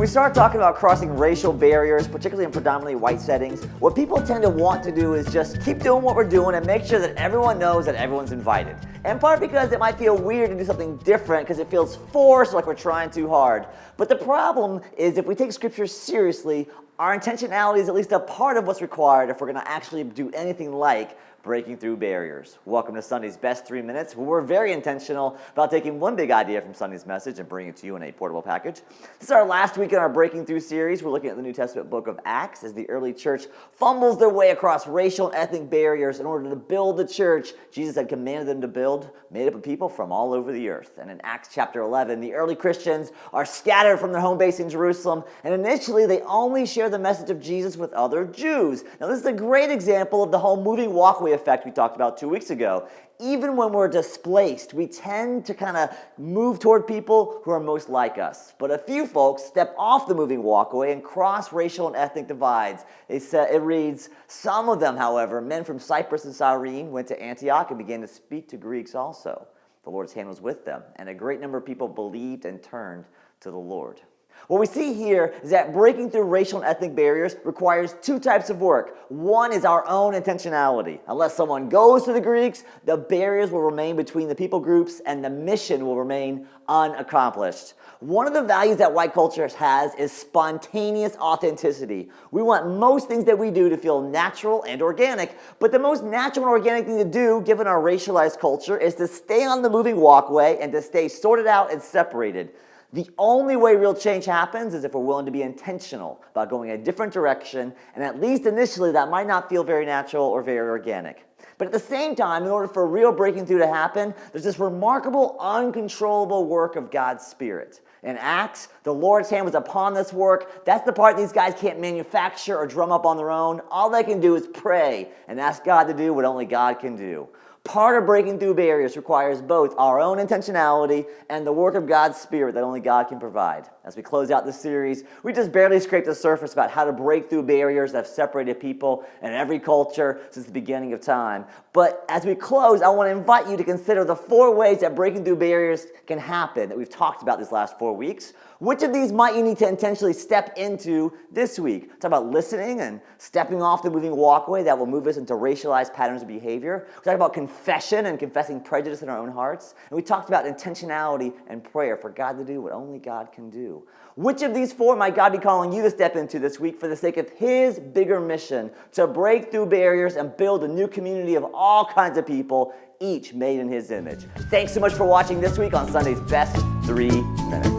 we start talking about crossing racial barriers, particularly in predominantly white settings, what people tend to want to do is just keep doing what we're doing and make sure that everyone knows that everyone's invited. In part because it might feel weird to do something different because it feels forced, like we're trying too hard. But the problem is if we take scripture seriously, our intentionality is at least a part of what's required if we're going to actually do anything like breaking through barriers. Welcome to Sunday's Best 3 Minutes, where we're very intentional about taking one big idea from Sunday's message and bringing it to you in a portable package. This is our last week in our Breaking Through series. We're looking at the New Testament book of Acts as the early church fumbles their way across racial and ethnic barriers in order to build the church Jesus had commanded them to build, made up of people from all over the earth. And in Acts chapter 11, the early Christians are scattered from their home base in Jerusalem, and initially they only share the message of Jesus with other Jews. Now this is a great example of the whole moving walkway effect we talked about 2 weeks ago. Even when we're displaced, we tend to kind of move toward people who are most like us. But a few folks step off the moving walkway and cross racial and ethnic divides. It reads, some of them, however, men from Cyprus and Cyrene, went to Antioch and began to speak to Greeks also. The Lord's hand was with them, and a great number of people believed and turned to the Lord. What we see here is that breaking through racial and ethnic barriers requires two types of work. One is our own intentionality. Unless someone goes to the Greeks, the barriers will remain between the people groups and the mission will remain unaccomplished. One of the values that white culture has is spontaneous authenticity. We want most things that we do to feel natural and organic, but the most natural and organic thing to do, given our racialized culture, is to stay on the moving walkway and to stay sorted out and separated. The only way real change happens is if we're willing to be intentional about going a different direction, and at least initially that might not feel very natural or very organic. But at the same time, in order for real breaking through to happen, there's this remarkable, uncontrollable work of God's Spirit. In Acts, the Lord's hand was upon this work. That's the part these guys can't manufacture or drum up on their own. All they can do is pray and ask God to do what only God can do. Part of breaking through barriers requires both our own intentionality and the work of God's Spirit that only God can provide. As we close out this series, we just barely scraped the surface about how to break through barriers that have separated people in every culture since the beginning of time. But as we close, I want to invite you to consider the 4 ways that breaking through barriers can happen that we've talked about these last 4 weeks. Which of these might you need to intentionally step into this week? Talk about listening and stepping off the moving walkway that will move us into racialized patterns of behavior. We talked about confession and confessing prejudice in our own hearts. And we talked about intentionality and prayer for God to do what only God can do. Which of these 4 might God be calling you to step into this week for the sake of His bigger mission to break through barriers and build a new community of all kinds of people, each made in His image? Thanks so much for watching this week on Sunday's Best 3 Minutes.